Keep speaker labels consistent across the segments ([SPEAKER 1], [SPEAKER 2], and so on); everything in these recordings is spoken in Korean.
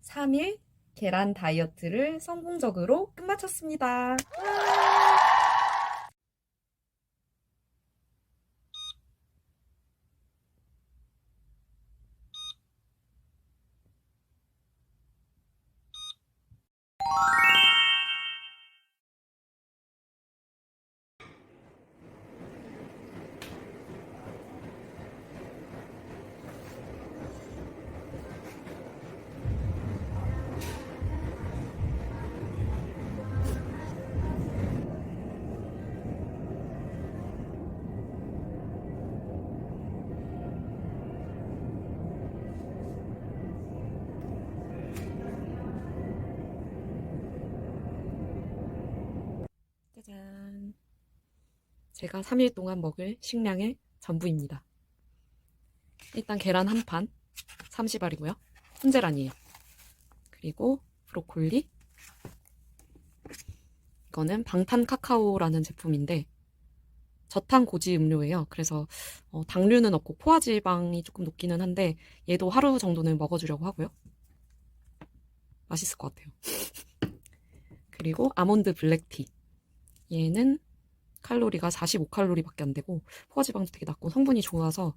[SPEAKER 1] 3일 계란 다이어트를 성공적으로 끝마쳤습니다. 짜잔. 제가 3일 동안 먹을 식량의 전부입니다. 일단 계란 한 판, 30알이고요. 훈제란이에요. 그리고 브로콜리. 이거는 방탄 카카오라는 제품인데 저탄 고지 음료예요. 그래서 당류는 없고 포화지방이 조금 높기는 한데 얘도 하루 정도는 먹어주려고 하고요. 맛있을 것 같아요. 그리고 아몬드 블랙티. 얘는 칼로리가 45칼로리밖에 안 되고 포화지방도 되게 낮고 성분이 좋아서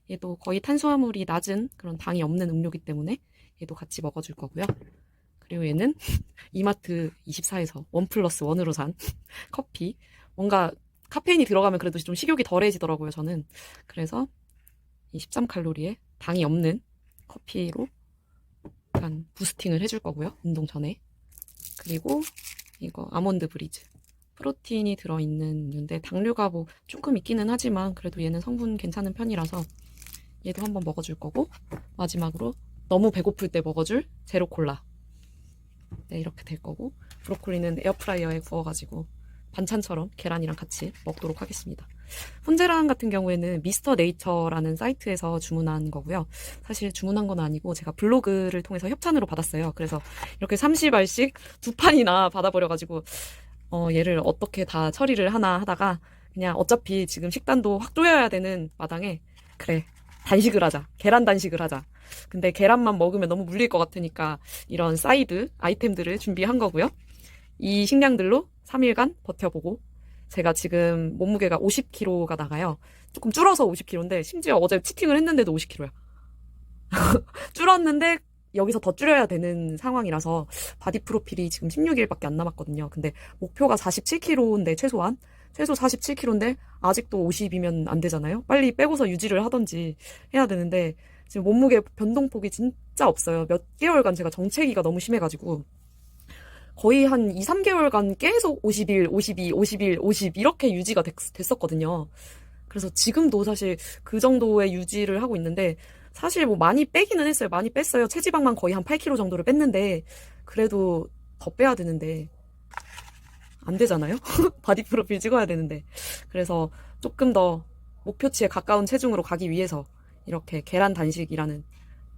[SPEAKER 1] 얘도 거의 탄수화물이 낮은 그런 당이 없는 음료기 때문에 얘도 같이 먹어줄 거고요. 그리고 얘는 이마트 24에서 1+1으로 산 커피. 뭔가 카페인이 들어가면 그래도 좀 식욕이 덜해지더라고요, 저는. 그래서 이 13칼로리에 당이 없는 커피로 약간 부스팅을 해줄 거고요, 운동 전에. 그리고 이거 아몬드 브리즈. 프로틴이 들어있는 음료인데 당류가 뭐 조금 있기는 하지만 그래도 얘는 성분 괜찮은 편이라서 얘도 한번 먹어줄 거고, 마지막으로 너무 배고플 때 먹어줄 제로 콜라. 네, 이렇게 될 거고, 브로콜리는 에어프라이어에 구워가지고 반찬처럼 계란이랑 같이 먹도록 하겠습니다. 훈제란 같은 경우에는 미스터 네이처라는 사이트에서 주문한 거고요. 사실 주문한 건 아니고 제가 블로그를 통해서 협찬으로 받았어요. 그래서 이렇게 30알씩 2판이나 받아버려가지고 얘를 어떻게 다 처리를 하나 하다가 그냥 어차피 지금 식단도 확 조여야 되는 마당에 그래, 단식을 하자. 계란 단식을 하자. 근데 계란만 먹으면 너무 물릴 것 같으니까 이런 사이드 아이템들을 준비한 거고요. 이 식량들로 3일간 버텨보고, 제가 지금 몸무게가 50kg가 나가요. 조금 줄어서 50kg인데 심지어 어제 치팅을 했는데도 50kg야. 줄었는데 여기서 더 줄여야 되는 상황이라서 바디 프로필이 지금 16일밖에 안 남았거든요. 근데 목표가 47kg인데 최소 47kg인데 아직도 50이면 안 되잖아요. 빨리 빼고서 유지를 하던지 해야 되는데 지금 몸무게 변동폭이 진짜 없어요. 몇 개월간 제가 정체기가 너무 심해가지고 거의 한 2, 3개월간 계속 51, 52, 51, 50 이렇게 유지가 됐었거든요. 그래서 지금도 사실 그 정도의 유지를 하고 있는데 사실 뭐 많이 빼기는 했어요. 많이 뺐어요. 체지방만 거의 한 8kg 정도를 뺐는데 그래도 더 빼야 되는데 안 되잖아요. 바디 프로필 찍어야 되는데. 그래서 조금 더 목표치에 가까운 체중으로 가기 위해서 이렇게 계란 단식이라는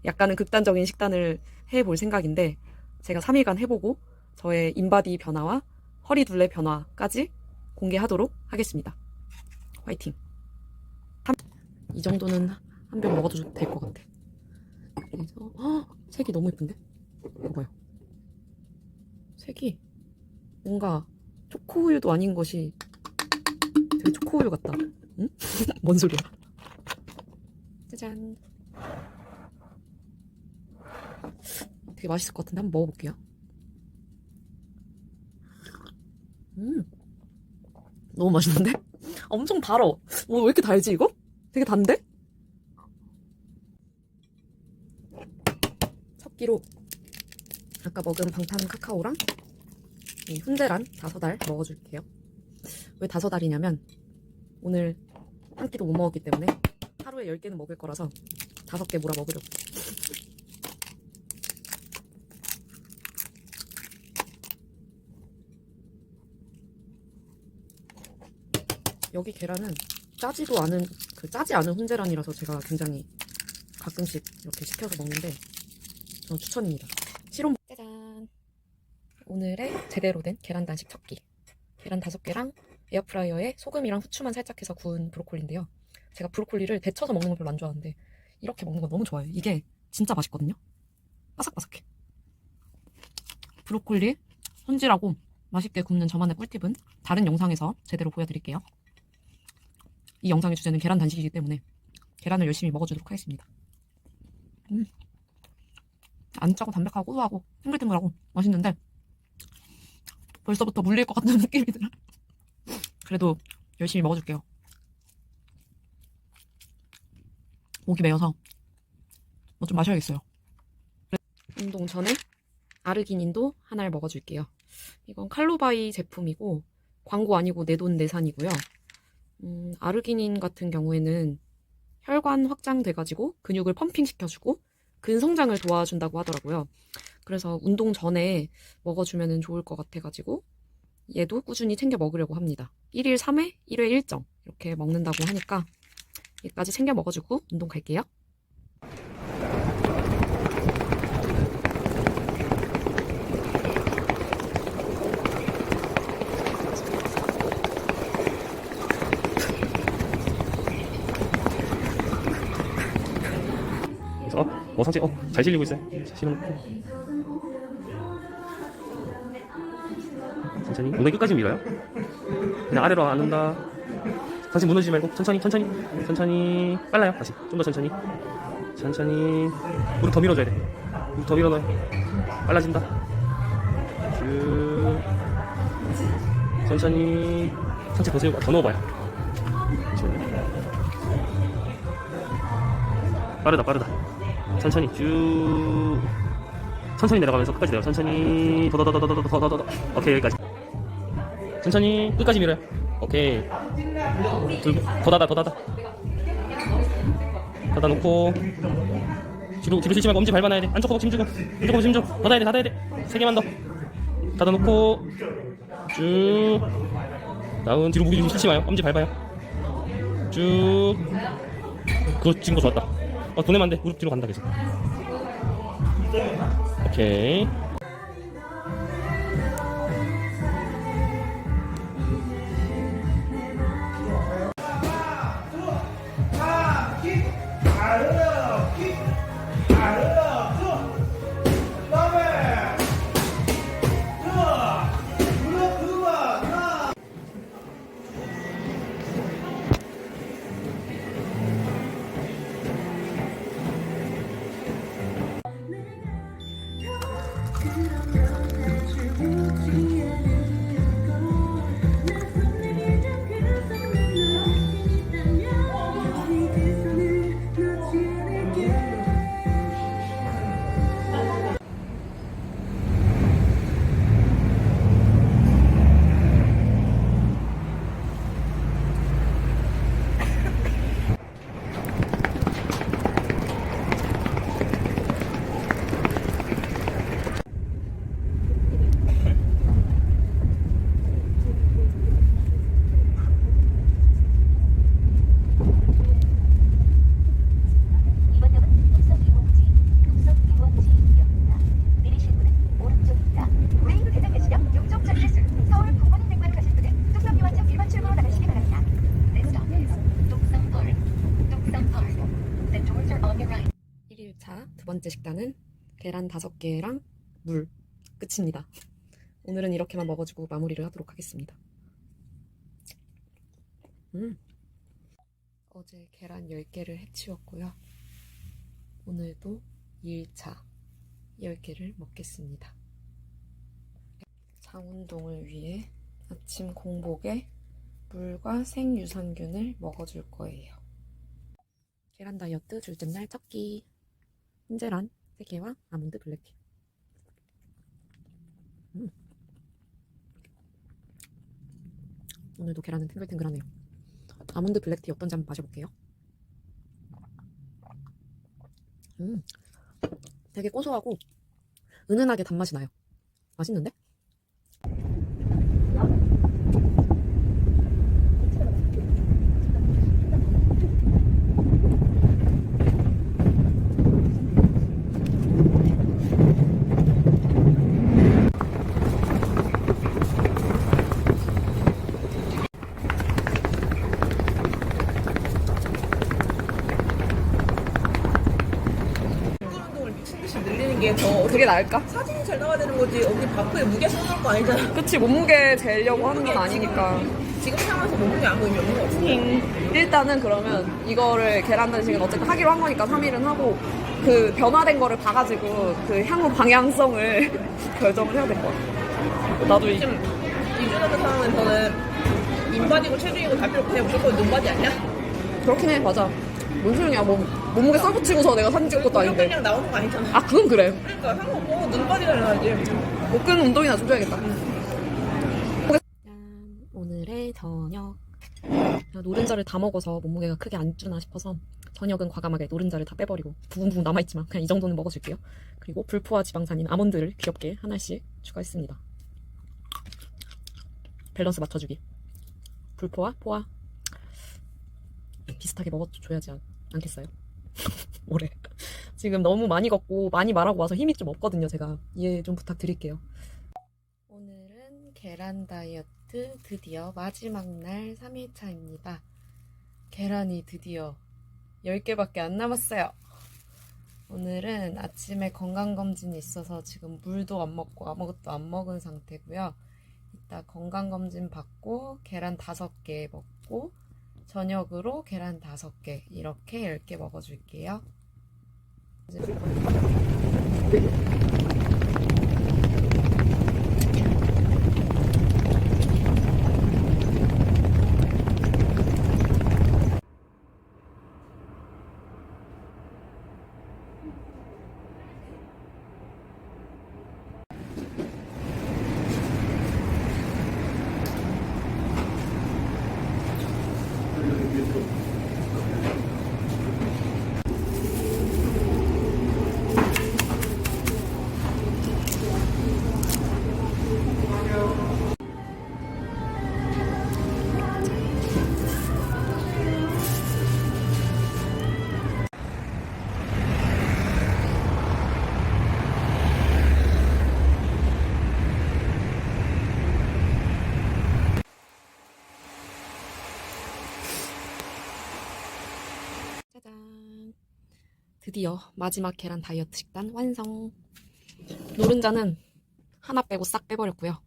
[SPEAKER 1] 약간은 극단적인 식단을 해볼 생각인데, 제가 3일간 해보고 저의 인바디 변화와 허리 둘레 변화까지 공개하도록 하겠습니다. 화이팅! 이 정도는 한 병 먹어도 될 것 같아. 그래서 색이 너무 예쁜데? 이거 봐요. 색이 뭔가 초코우유도 아닌 것이 되게 초코우유 같다. 응? 뭔 소리야? 짜잔. 되게 맛있을 것 같은데 한번 먹어볼게요. 너무 맛있는데? 엄청 달아. 왜 이렇게 달지 이거? 되게 단데? 섞기로 아까 먹은 방탄 카카오랑 이 훈제란 5알 먹어줄게요. 왜 5알이냐면 오늘 한 끼도 못 먹었기 때문에 하루에 10개는 먹을 거라서 5개 몰아 먹으려고. 여기 계란은 짜지 않은 훈제란이라서 제가 굉장히 가끔씩 이렇게 시켜서 먹는데 저는 추천입니다. 실온. 짜잔. 오늘의 제대로 된 계란 단식 첫 끼. 계란 5개랑 에어프라이어에 소금이랑 후추만 살짝 해서 구운 브로콜리인데요. 제가 브로콜리를 데쳐서 먹는 걸 별로 안 좋아하는데 이렇게 먹는 거 너무 좋아해요. 이게 진짜 맛있거든요. 바삭바삭해. 브로콜리 손질하고 맛있게 굽는 저만의 꿀팁은 다른 영상에서 제대로 보여드릴게요. 이 영상의 주제는 계란 단식이기 때문에 계란을 열심히 먹어주도록 하겠습니다. 안 짜고 담백하고 고소하고 탱글탱글하고 맛있는데 벌써부터 물릴 것 같은 느낌이 들어요. 그래도 열심히 먹어줄게요. 목이 메어서 뭐 좀 마셔야겠어요. 운동 전에 아르기닌도 하나를 먹어줄게요. 이건 칼로바이 제품이고 광고 아니고 내돈내산이고요. 아르기닌 같은 경우에는 혈관 확장돼가지고 근육을 펌핑시켜주고 근성장을 도와준다고 하더라고요. 그래서 운동 전에 먹어주면 좋을 것 같아가지고 얘도 꾸준히 챙겨 먹으려고 합니다. 1일 3회, 1회 1정 이렇게 먹는다고 하니까 얘까지 챙겨 먹어주고 운동 갈게요.
[SPEAKER 2] 상체 잘 실리고 있어요. 실은 천천히 엉덩이 끝까지 밀어요. 그냥 아래로 안 온다. 상체 무너지지 말고 천천히 빨라요. 다시 좀 더 천천히 무릎 더 밀어줘야 돼. 무릎 더 밀어넣어요. 빨라진다. 쭉 천천히 상체 거슬리고 더 넣어봐요. 빠르다. 천천히 쭉 천천히 내려가면서 끝까지 내려. 천천히 더 오케이 여기까지. 천천히 끝까지 밀어요. 오케이 더 닫아놓고 뒤로 실지 말고 엄지 밟아놔야 돼. 안쪽 허벅지 힘주고 더 닫아야 돼. 3개만 더 닫아놓고 쭉 다운. 뒤로 무기 좀 실지 마요. 엄지 밟아요. 쭉 그거 찍은 거 좋았다. 보내면 안 돼. 무릎 뒤로 간다 계속. 오케이.
[SPEAKER 1] 두 번째 식단은 계란 5개랑 물 끝입니다. 오늘은 이렇게만 먹어주고 마무리를 하도록 하겠습니다. 어제 계란 10개를 해치웠고요. 오늘도 2일차 10개를 먹겠습니다. 장운동을 위해 아침 공복에 물과 생유산균을 먹어줄 거예요. 계란 다이어트 둘째 날 첫끼 훈제란 3개와 아몬드 블랙티. 오늘도 계란은 탱글탱글하네요. 아몬드 블랙티 어떤지 한번 마셔볼게요. 되게 고소하고 은은하게 단맛이 나요. 맛있는데?
[SPEAKER 3] 게 더
[SPEAKER 1] 그게 나을까?
[SPEAKER 3] 사진이 잘 나와야 되는 거지. 어디 바프에 무게 써놓을 거 아니잖아.
[SPEAKER 1] 그치, 몸무게 재려고 하는 건 아니니까.
[SPEAKER 3] 지금 상황에서 몸무게 아무 의미 없는 거 없어.
[SPEAKER 1] 일단은 그러면 이거를 계란 단식은 어쨌든 하기로 한 거니까 3일은 하고 그 변화된 거를 봐가지고 그 향후 방향성을 결정을 해야 될 것 같아. 나도 이
[SPEAKER 3] 지금 이주하는 상황에서는 인바디고 체중이고 다 필요 없고 무조건 눈바디 아니야?
[SPEAKER 1] 그렇긴 해. 맞아. 뭔 소용이야. 몸무게 써붙이고서 내가 사진 찍을 것도 아닌데.
[SPEAKER 3] 그냥 나오는 거 아니잖아.
[SPEAKER 1] 아, 그건 그래.
[SPEAKER 3] 그러니까 상관없고 눈바디가 나야지.
[SPEAKER 1] 목근 운동이나 좀 줘야겠다. 오늘의 저녁. 노른자를 다 먹어서 몸무게가 크게 안 주나 싶어서 저녁은 과감하게 노른자를 다 빼버리고 부분부분 남아있지만 그냥 이 정도는 먹어줄게요. 그리고 불포화 지방산인 아몬드를 귀엽게 하나씩 추가했습니다. 밸런스 맞춰주기. 불포화, 포화 비슷하게 먹어줘야지 않겠어요? 뭐래. 지금 너무 많이 걷고 많이 말하고 와서 힘이 좀 없거든요. 제가 이해 좀 부탁드릴게요. 오늘은 계란 다이어트 드디어 마지막 날 3일차입니다. 계란이 드디어 10개밖에 안 남았어요. 오늘은 아침에 건강검진이 있어서 지금 물도 안 먹고 아무것도 안 먹은 상태고요. 이따 건강검진 받고 계란 5개 먹고 저녁으로 계란 5개 이렇게 10개 먹어줄게요. 짜잔. 드디어 마지막 계란 다이어트 식단 완성. 노른자는 하나 빼고 싹 빼버렸고요.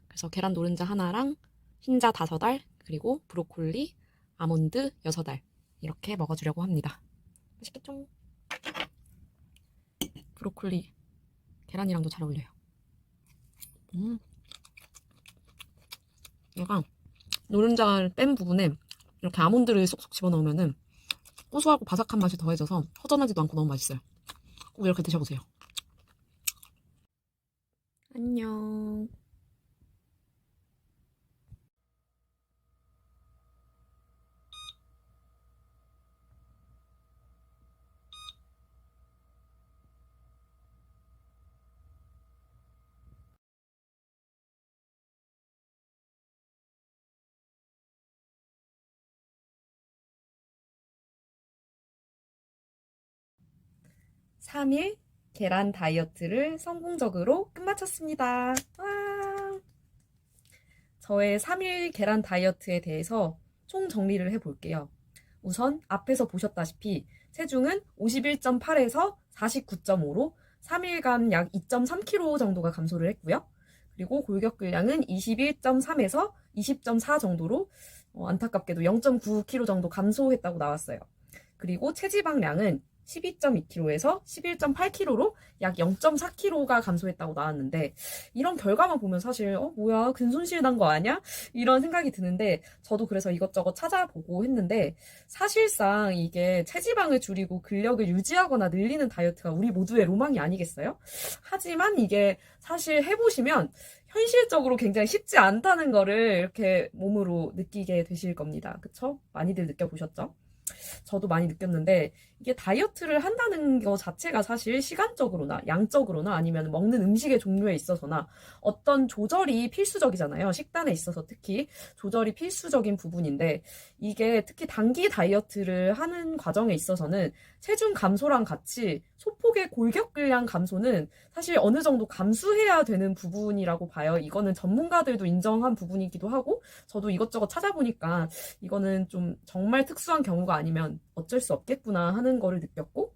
[SPEAKER 1] 그래서 계란 노른자 하나랑 흰자 5알 그리고 브로콜리, 아몬드 6알 이렇게 먹어주려고 합니다. 맛있겠죠? 브로콜리 계란이랑도 잘 어울려요. 얘가 노른자를 뺀 부분에 이렇게 아몬드를 쏙쏙 집어넣으면은 고소하고 바삭한 맛이 더해져서 허전하지도 않고 너무 맛있어요. 꼭 이렇게 드셔보세요. 안녕. (3일) 계란 다이어트를 성공적으로 끝마쳤습니다. 와! 저의 3일 계란 다이어트에 대해서 총 정리를 해볼게요. 우선 앞에서 보셨다시피 체중은 51.8에서 49.5로 3일간 약 2.3kg 정도가 감소를 했고요. 그리고 골격근량은 21.3에서 20.4 정도로 안타깝게도 0.9kg 정도 감소했다고 나왔어요. 그리고 체지방량은 12.2kg에서 11.8kg로 약 0.4kg가 감소했다고 나왔는데 이런 결과만 보면 사실 뭐야 근손실 난 거 아니야? 이런 생각이 드는데 저도 그래서 이것저것 찾아보고 했는데 사실상 이게 체지방을 줄이고 근력을 유지하거나 늘리는 다이어트가 우리 모두의 로망이 아니겠어요? 하지만 이게 사실 해보시면 현실적으로 굉장히 쉽지 않다는 거를 이렇게 몸으로 느끼게 되실 겁니다. 그쵸? 많이들 느껴보셨죠? 저도 많이 느꼈는데 이게 다이어트를 한다는 거 자체가 사실 시간적으로나 양적으로나 아니면 먹는 음식의 종류에 있어서나 어떤 조절이 필수적이잖아요. 식단에 있어서 특히 조절이 필수적인 부분인데 이게 특히 단기 다이어트를 하는 과정에 있어서는 체중 감소랑 같이 소폭의 골격근량 감소는 사실 어느 정도 감수해야 되는 부분이라고 봐요. 이거는 전문가들도 인정한 부분이기도 하고 저도 이것저것 찾아보니까 이거는 좀 정말 특수한 경우가 아니면 어쩔 수 없겠구나 하는 거를 느꼈고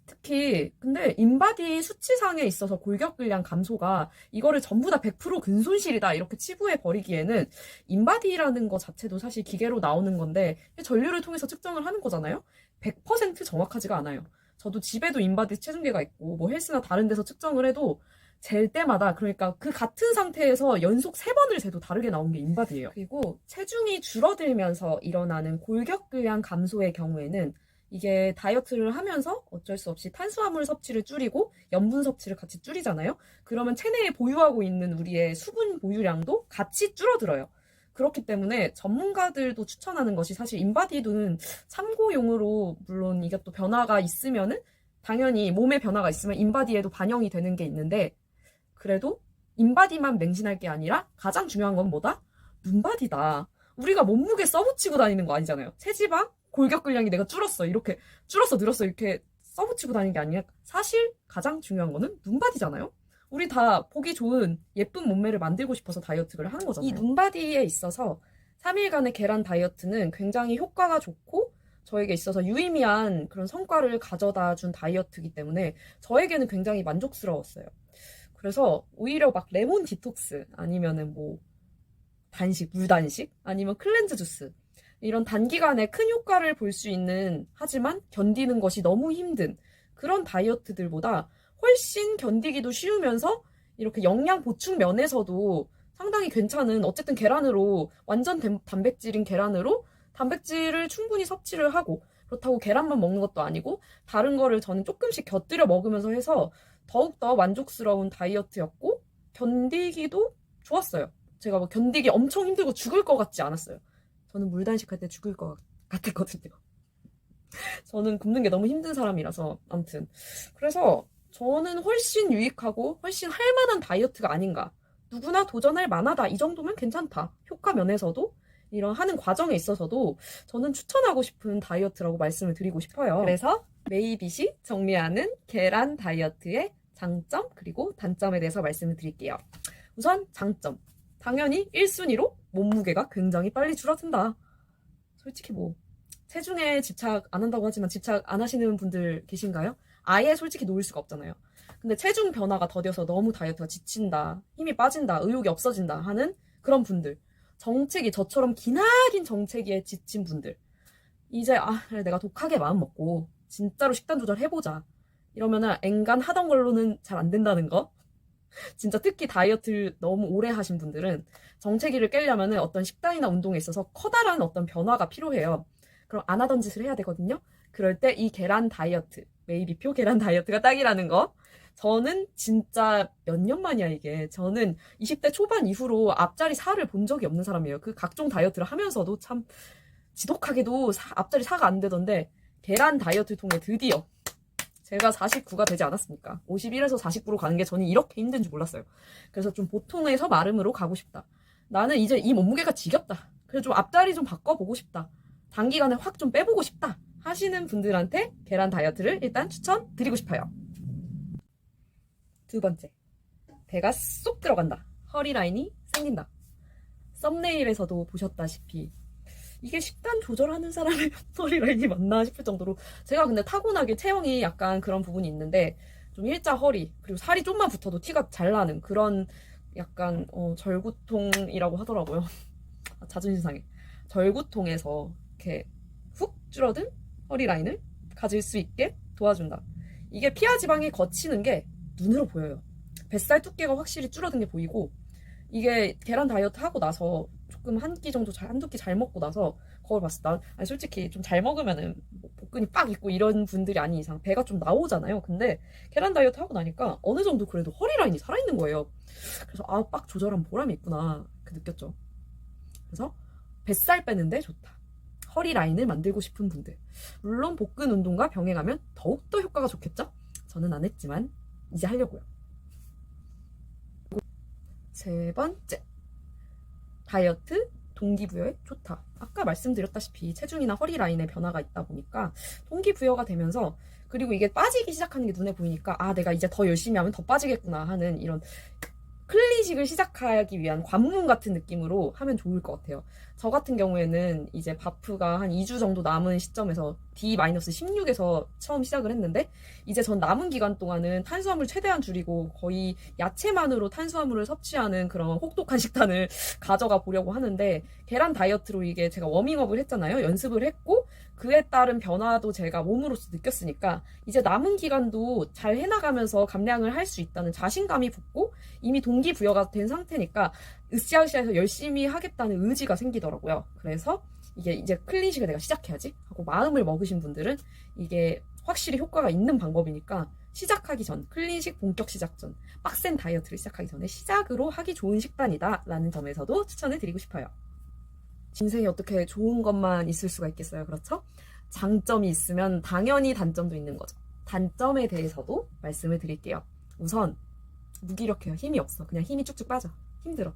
[SPEAKER 1] 특히 근데 인바디 수치상에 있어서 골격근량 감소가 이거를 전부 다 100% 근손실이다 이렇게 치부해 버리기에는 인바디라는 거 자체도 사실 기계로 나오는 건데 전류를 통해서 측정을 하는 거잖아요. 100% 정확하지가 않아요. 저도 집에도 인바디 체중계가 있고 뭐 헬스나 다른 데서 측정을 해도 잴 때마다 그러니까 그 같은 상태에서 연속 3번을 재도 다르게 나온 게 인바디예요. 그리고 체중이 줄어들면서 일어나는 골격근량 감소의 경우에는 이게 다이어트를 하면서 어쩔 수 없이 탄수화물 섭취를 줄이고 염분 섭취를 같이 줄이잖아요. 그러면 체내에 보유하고 있는 우리의 수분 보유량도 같이 줄어들어요. 그렇기 때문에 전문가들도 추천하는 것이 사실 인바디는 참고용으로 물론 이게 또 변화가 있으면은 당연히 몸에 변화가 있으면 인바디에도 반영이 되는 게 있는데 그래도 인바디만 맹신할 게 아니라 가장 중요한 건 뭐다? 눈바디다. 우리가 몸무게 써붙이고 다니는 거 아니잖아요. 체지방, 골격근량이 내가 줄었어. 이렇게 줄었어, 늘었어. 이렇게 써붙이고 다니는 게 아니라 사실 가장 중요한 거는 눈바디잖아요. 우리 다 보기 좋은 예쁜 몸매를 만들고 싶어서 다이어트를 하는 거잖아요. 이 눈바디에 있어서 3일간의 계란 다이어트는 굉장히 효과가 좋고 저에게 있어서 유의미한 그런 성과를 가져다 준 다이어트이기 때문에 저에게는 굉장히 만족스러웠어요. 그래서 오히려 막 레몬 디톡스 아니면은 뭐 단식, 물 단식 아니면 클렌즈 주스 이런 단기간에 큰 효과를 볼 수 있는 하지만 견디는 것이 너무 힘든 그런 다이어트들보다 훨씬 견디기도 쉬우면서 이렇게 영양 보충 면에서도 상당히 괜찮은 어쨌든 계란으로 완전 단백질인 계란으로 단백질을 충분히 섭취를 하고 그렇다고 계란만 먹는 것도 아니고 다른 거를 저는 조금씩 곁들여 먹으면서 해서 더욱더 만족스러운 다이어트였고 견디기도 좋았어요. 제가 뭐 견디기 엄청 힘들고 죽을 것 같지 않았어요. 저는 물단식할 때 죽을 것 같았거든요. 저는 굶는 게 너무 힘든 사람이라서 아무튼 그래서 저는 훨씬 유익하고 훨씬 할 만한 다이어트가 아닌가. 누구나 도전할 만하다. 이 정도면 괜찮다. 효과 면에서도 이런 하는 과정에 있어서도 저는 추천하고 싶은 다이어트라고 말씀을 드리고 싶어요. 그래서 메이빗이 정리하는 계란 다이어트의 장점 그리고 단점에 대해서 말씀을 드릴게요. 우선 장점. 당연히 1순위로 몸무게가 굉장히 빨리 줄어든다. 솔직히 뭐 체중에 집착 안 한다고 하지만 집착 안 하시는 분들 계신가요? 아예 솔직히 놓을 수가 없잖아요. 근데 체중 변화가 더뎌서 너무 다이어트가 지친다, 힘이 빠진다, 의욕이 없어진다 하는 그런 분들. 정체기, 저처럼 기나긴 정체기에 지친 분들. 이제 그래, 내가 독하게 마음 먹고 진짜로 식단 조절해보자. 이러면은 앵간 하던 걸로는 잘 안 된다는 거. 진짜 특히 다이어트를 너무 오래 하신 분들은 정체기를 깨려면은 어떤 식단이나 운동에 있어서 커다란 어떤 변화가 필요해요. 그럼 안 하던 짓을 해야 되거든요. 그럴 때 이 계란 다이어트, 메이비표 계란 다이어트가 딱이라는 거. 저는 진짜 몇 년 만이야 이게. 저는 20대 초반 이후로 앞자리 살을 본 적이 없는 사람이에요. 그 각종 다이어트를 하면서도 참 지독하게도 앞자리 살가 안 되던데 계란 다이어트 통해 드디어 제가 49가 되지 않았습니까? 51에서 49로 가는 게 저는 이렇게 힘든 줄 몰랐어요. 그래서 좀 보통에서 마름으로 가고 싶다. 나는 이제 이 몸무게가 지겹다. 그래서 좀 앞자리 좀 바꿔보고 싶다. 단기간에 확 좀 빼보고 싶다. 하시는 분들한테 계란 다이어트를 일단 추천드리고 싶어요. 두 번째. 배가 쏙 들어간다. 허리 라인이 생긴다. 썸네일에서도 보셨다시피 이게 식단 조절하는 사람의 허리 라인이 맞나 싶을 정도로 제가 근데 타고나게 체형이 약간 그런 부분이 있는데 좀 일자 허리 그리고 살이 좀만 붙어도 티가 잘 나는 그런 약간 절구통이라고 하더라고요. 자존심 상해. 절구통에서 이렇게 훅 줄어든 허리 라인을 가질 수 있게 도와준다. 이게 피하 지방이 거치는 게 눈으로 보여요. 뱃살 두께가 확실히 줄어든 게 보이고 이게 계란 다이어트 하고 나서 조금 한 끼 정도 한두 끼 잘 먹고 나서 거울 봤을 때 아니 솔직히 좀 잘 먹으면은 뭐 복근이 빡 있고 이런 분들이 아닌 이상 배가 좀 나오잖아요. 근데 계란 다이어트 하고 나니까 어느 정도 그래도 허리 라인이 살아있는 거예요. 그래서 빡 조절한 보람이 있구나 느꼈죠. 그래서 뱃살 빼는데 좋다. 허리 라인을 만들고 싶은 분들. 물론 복근 운동과 병행하면 더욱더 효과가 좋겠죠? 저는 안 했지만 이제 하려고요. 세 번째. 다이어트 동기부여에 좋다. 아까 말씀드렸다시피 체중이나 허리 라인에 변화가 있다 보니까 동기부여가 되면서 그리고 이게 빠지기 시작하는 게 눈에 보이니까 내가 이제 더 열심히 하면 더 빠지겠구나 하는 이런 클리식을 시작하기 위한 관문 같은 느낌으로 하면 좋을 것 같아요. 저 같은 경우에는 이제 바프가 한 2주 정도 남은 시점에서 D-16에서 처음 시작을 했는데 이제 전 남은 기간 동안은 탄수화물 최대한 줄이고 거의 야채만으로 탄수화물을 섭취하는 그런 혹독한 식단을 가져가 보려고 하는데 계란 다이어트로 이게 제가 워밍업을 했잖아요. 연습을 했고 그에 따른 변화도 제가 몸으로서 느꼈으니까 이제 남은 기간도 잘 해나가면서 감량을 할 수 있다는 자신감이 붙고 이미 동기부여가 된 상태니까 으쌰으쌰해서 열심히 하겠다는 의지가 생기더라고요. 그래서 이게 이제 클린식을 내가 시작해야지 하고 마음을 먹으신 분들은 이게 확실히 효과가 있는 방법이니까 시작하기 전, 클린식 본격 시작 전, 빡센 다이어트를 시작하기 전에 시작으로 하기 좋은 식단이다 라는 점에서도 추천을 드리고 싶어요. 인생에 어떻게 좋은 것만 있을 수가 있겠어요, 그렇죠? 장점이 있으면 당연히 단점도 있는 거죠. 단점에 대해서도 말씀을 드릴게요. 우선 무기력해요. 힘이 없어. 그냥 힘이 쭉쭉 빠져. 힘들어.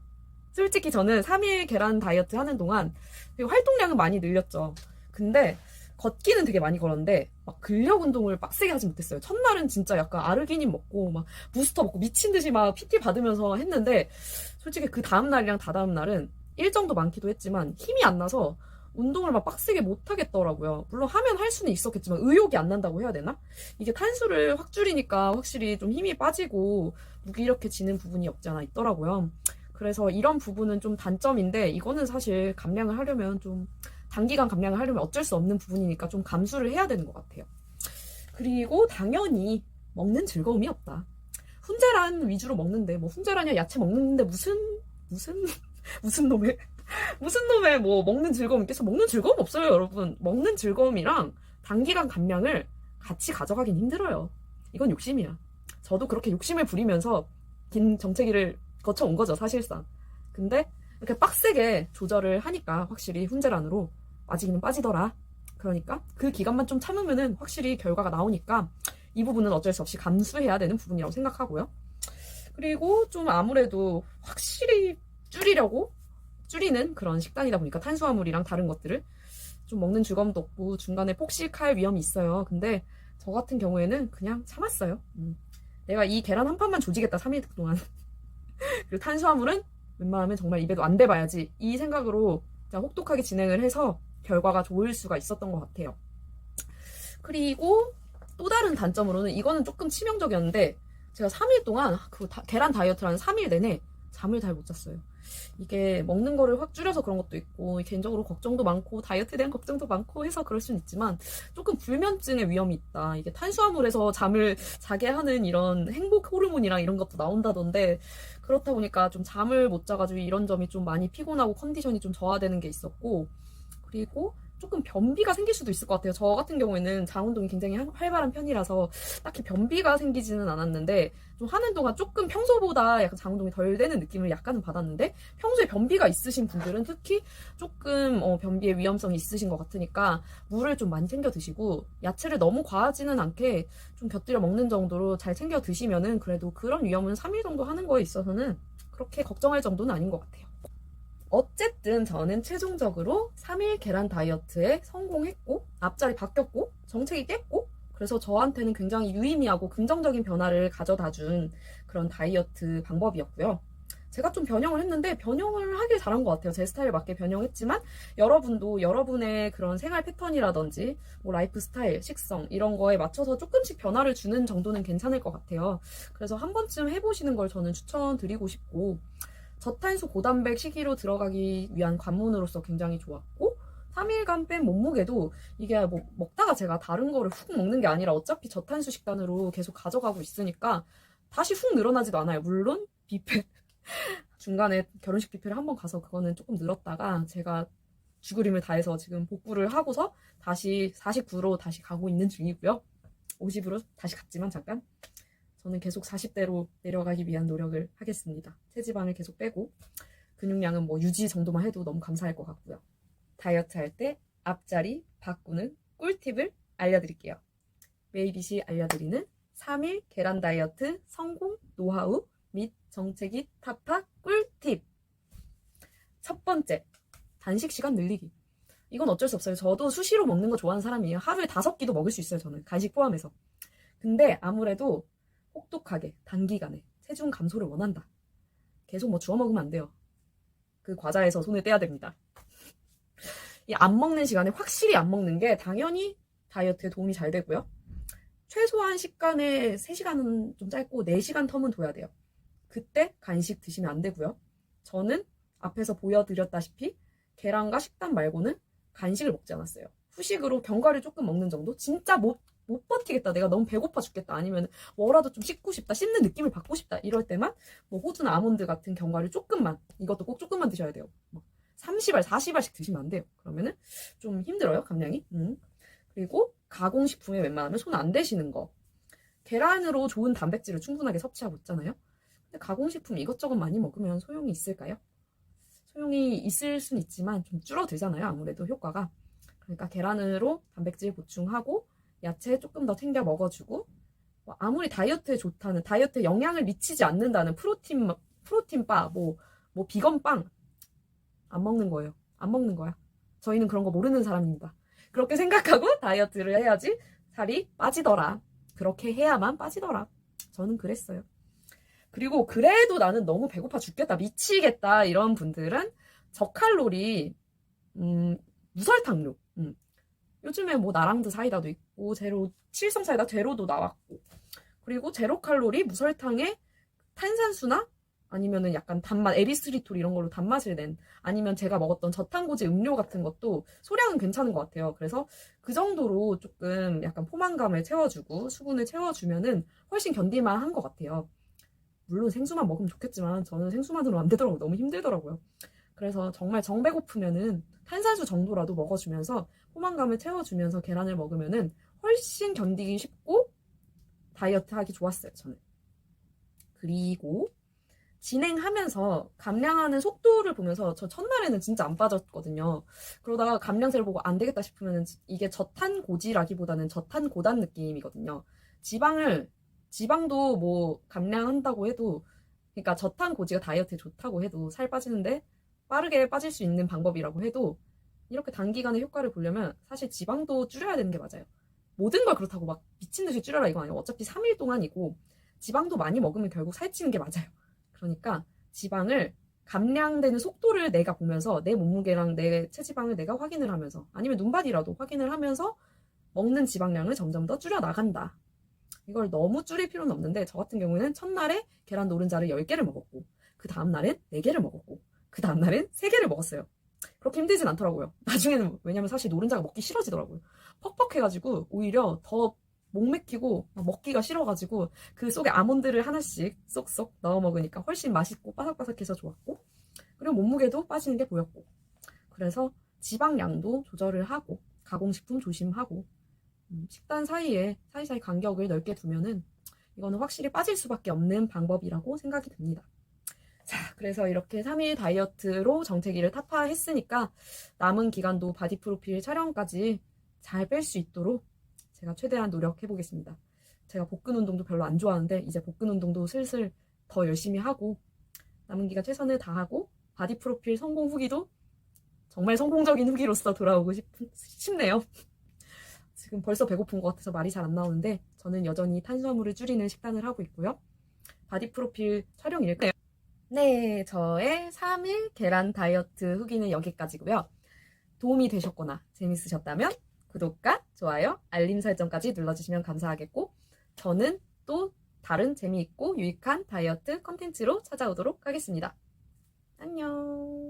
[SPEAKER 1] 솔직히 저는 3일 계란 다이어트 하는 동안 활동량은 많이 늘렸죠. 근데 걷기는 되게 많이 걸었는데 막 근력 운동을 빡세게 하지 못했어요. 첫날은 진짜 약간 아르기닌 먹고 막 부스터 먹고 미친 듯이 막 PT 받으면서 했는데 솔직히 그 다음 날이랑 다다음 날은 일정도 많기도 했지만 힘이 안 나서 운동을 막 빡세게 못 하겠더라고요. 물론 하면 할 수는 있었겠지만 의욕이 안 난다고 해야 되나? 이게 탄수를 확 줄이니까 확실히 좀 힘이 빠지고 무기력해지는 부분이 없지 않아 있더라고요. 그래서 이런 부분은 좀 단점인데 이거는 사실 감량을 하려면 좀 단기간 감량을 하려면 어쩔 수 없는 부분이니까 좀 감수를 해야 되는 것 같아요. 그리고 당연히 먹는 즐거움이 없다. 훈제란 위주로 먹는데 뭐 훈제라냐 야채 먹는데 무슨 놈의 뭐 먹는 즐거움 있겠어? 먹는 즐거움 없어요, 여러분. 먹는 즐거움이랑 단기간 감량을 같이 가져가긴 힘들어요. 이건 욕심이야. 저도 그렇게 욕심을 부리면서 긴 정체기를 거쳐온 거죠, 사실상. 근데 이렇게 빡세게 조절을 하니까 확실히 훈제란으로 빠지기는 빠지더라. 그러니까 그 기간만 좀 참으면은 확실히 결과가 나오니까 이 부분은 어쩔 수 없이 감수해야 되는 부분이라고 생각하고요. 그리고 좀 아무래도 확실히 줄이는 그런 식단이다 보니까 탄수화물이랑 다른 것들을 좀 먹는 즐거움도 없고 중간에 폭식할 위험이 있어요. 근데 저 같은 경우에는 그냥 참았어요. 내가 이 계란 한 판만 조지겠다 3일 동안. 그리고 탄수화물은 웬만하면 정말 입에도 안 대봐야지 이 생각으로 혹독하게 진행을 해서 결과가 좋을 수가 있었던 것 같아요. 그리고 또 다른 단점으로는 이거는 조금 치명적이었는데 제가 3일 동안 그 계란 다이어트라는 3일 내내 잠을 잘 못 잤어요. 이게 먹는 거를 확 줄여서 그런 것도 있고 개인적으로 걱정도 많고 다이어트에 대한 걱정도 많고 해서 그럴 수는 있지만 조금 불면증의 위험이 있다. 이게 탄수화물에서 잠을 자게 하는 이런 행복 호르몬이랑 이런 것도 나온다던데 그렇다 보니까 좀 잠을 못 자가지고 이런 점이 좀 많이 피곤하고 컨디션이 좀 저하되는 게 있었고 그리고 조금 변비가 생길 수도 있을 것 같아요. 저 같은 경우에는 장운동이 굉장히 활발한 편이라서 딱히 변비가 생기지는 않았는데 좀 하는 동안 조금 평소보다 약간 장운동이 덜 되는 느낌을 약간은 받았는데 평소에 변비가 있으신 분들은 특히 조금 변비의 위험성이 있으신 것 같으니까 물을 좀 많이 챙겨 드시고 야채를 너무 과하지는 않게 좀 곁들여 먹는 정도로 잘 챙겨 드시면은 그래도 그런 위험은 3일 정도 하는 거에 있어서는 그렇게 걱정할 정도는 아닌 것 같아요. 어쨌든 저는 최종적으로 3일 계란 다이어트에 성공했고 앞자리 바뀌었고 정책이 깼고 그래서 저한테는 굉장히 유의미하고 긍정적인 변화를 가져다준 그런 다이어트 방법이었고요. 제가 좀 변형을 했는데 변형을 하길 잘한 것 같아요. 제 스타일에 맞게 변형했지만 여러분도 여러분의 그런 생활 패턴이라든지 뭐 라이프 스타일, 식성 이런 거에 맞춰서 조금씩 변화를 주는 정도는 괜찮을 것 같아요. 그래서 한 번쯤 해보시는 걸 저는 추천드리고 싶고 저탄수 고단백 식이로 들어가기 위한 관문으로서 굉장히 좋았고 3일간 뺀 몸무게도 이게 뭐 먹다가 제가 다른 거를 훅 먹는 게 아니라 어차피 저탄수 식단으로 계속 가져가고 있으니까 다시 훅 늘어나지도 않아요. 물론 뷔페 중간에 결혼식 뷔페를 한번 가서 그거는 조금 늘었다가 제가 죽으림을 다해서 지금 복구를 하고서 다시 49로 다시 가고 있는 중이고요. 50으로 다시 갔지만 잠깐 저는 계속 40대로 내려가기 위한 노력을 하겠습니다. 체지방을 계속 빼고 근육량은 뭐 유지 정도만 해도 너무 감사할 것 같고요. 다이어트 할 때 앞자리 바꾸는 꿀팁을 알려드릴게요. 메이빗이 알려드리는 3일 계란 다이어트 성공 노하우 및 정체기 타파 꿀팁. 첫 번째, 단식 시간 늘리기. 이건 어쩔 수 없어요. 저도 수시로 먹는 거 좋아하는 사람이에요. 하루에 5끼도 먹을 수 있어요, 저는. 간식 포함해서. 근데 아무래도 혹독하게 단기간에 체중 감소를 원한다. 계속 뭐 주워 먹으면 안 돼요. 그 과자에서 손을 떼야 됩니다. 이 안 먹는 시간에 확실히 안 먹는 게 당연히 다이어트에 도움이 잘 되고요. 최소한 식간에 3시간은 좀 짧고 4시간 텀은 둬야 돼요. 그때 간식 드시면 안 되고요. 저는 앞에서 보여드렸다시피 계란과 식단 말고는 간식을 먹지 않았어요. 후식으로 견과류 조금 먹는 정도? 진짜 못 버티겠다. 내가 너무 배고파 죽겠다. 아니면 뭐라도 좀 씹고 싶다. 씹는 느낌을 받고 싶다. 이럴 때만 뭐 호두나 아몬드 같은 견과류 조금만, 이것도 꼭 조금만 드셔야 돼요. 30알, 40알씩 드시면 안 돼요. 그러면은 좀 힘들어요, 감량이. 그리고 가공식품에 웬만하면 손 안 대시는 거. 계란으로 좋은 단백질을 충분하게 섭취하고 있잖아요. 근데 가공식품 이것저것 많이 먹으면 소용이 있을까요? 소용이 있을 순 있지만 좀 줄어들잖아요. 아무래도 효과가. 그러니까 계란으로 단백질 보충하고 야채 조금 더 챙겨 먹어주고, 아무리 다이어트에 좋다는, 다이어트에 영향을 미치지 않는다는 프로틴바, 뭐 비건빵 안 먹는 거예요. 안 먹는 거야. 저희는 그런 거 모르는 사람입니다. 그렇게 생각하고 다이어트를 해야지 살이 빠지더라. 그렇게 해야만 빠지더라. 저는 그랬어요. 그리고 그래도 나는 너무 배고파 죽겠다, 미치겠다 이런 분들은 저칼로리 무설탕류, 요즘에 뭐 나랑드 사이다도 있고 제로 칠성 사이다 제로도 나왔고, 그리고 제로 칼로리 무설탕에 탄산수나 아니면은 약간 단맛 에리스리톨 이런 걸로 단맛을 낸, 아니면 제가 먹었던 저탄고지 음료 같은 것도 소량은 괜찮은 것 같아요. 그래서 그 정도로 조금 약간 포만감을 채워주고 수분을 채워주면은 훨씬 견딜만 한 것 같아요. 물론 생수만 먹으면 좋겠지만 저는 생수만으로 안 되더라고요. 너무 힘들더라고요. 그래서 정말 정 배고프면은 탄산수 정도라도 먹어주면서 포만감을 채워주면서 계란을 먹으면은 훨씬 견디기 쉽고 다이어트 하기 좋았어요, 저는. 그리고 진행하면서 감량하는 속도를 보면서 저 첫날에는 진짜 안 빠졌거든요. 그러다가 감량세를 보고 안 되겠다 싶으면 이게 저탄고지라기보다는 저탄고단 느낌이거든요. 지방도 뭐 감량한다고 해도, 그러니까 저탄고지가 다이어트에 좋다고 해도 살 빠지는데 빠르게 빠질 수 있는 방법이라고 해도 이렇게 단기간에 효과를 보려면 사실 지방도 줄여야 되는 게 맞아요. 모든 걸 그렇다고 막 미친 듯이 줄여라 이거 아니에요. 어차피 3일 동안이고 지방도 많이 먹으면 결국 살찌는 게 맞아요. 그러니까 지방을 감량되는 속도를 내가 보면서 내 몸무게랑 내 체지방을 내가 확인을 하면서, 아니면 눈바디라도 확인을 하면서 먹는 지방량을 점점 더 줄여 나간다. 이걸 너무 줄일 필요는 없는데, 저 같은 경우에는 첫날에 계란 노른자를 10개를 먹었고, 그 다음날엔 4개를 먹었고, 그 다음날엔 3개를 먹었어요. 그렇게 힘들진 않더라고요. 나중에는, 왜냐면 사실 노른자가 먹기 싫어지더라고요. 퍽퍽해가지고 오히려 더 목 맥히고 먹기가 싫어가지고 그 속에 아몬드를 하나씩 쏙쏙 넣어 먹으니까 훨씬 맛있고 바삭바삭해서 좋았고, 그리고 몸무게도 빠지는 게 보였고, 그래서 지방량도 조절을 하고 가공식품 조심하고 식단 사이에 사이사이 간격을 넓게 두면은 이거는 확실히 빠질 수밖에 없는 방법이라고 생각이 듭니다. 자, 그래서 이렇게 3일 다이어트로 정체기를 타파했으니까 남은 기간도 바디 프로필 촬영까지 잘 뺄 수 있도록 제가 최대한 노력해보겠습니다. 제가 복근 운동도 별로 안 좋아하는데 이제 복근 운동도 슬슬 더 열심히 하고 남은 기간 최선을 다하고 바디 프로필 성공 후기도 정말 성공적인 후기로서 돌아오고 싶네요. 지금 벌써 배고픈 것 같아서 말이 잘 안 나오는데 저는 여전히 탄수화물을 줄이는 식단을 하고 있고요. 바디 프로필 촬영일까요? 네, 저의 3일 계란 다이어트 후기는 여기까지고요. 도움이 되셨거나 재밌으셨다면 구독과 좋아요, 알림 설정까지 눌러주시면 감사하겠고, 저는 또 다른 재미있고 유익한 다이어트 컨텐츠로 찾아오도록 하겠습니다. 안녕.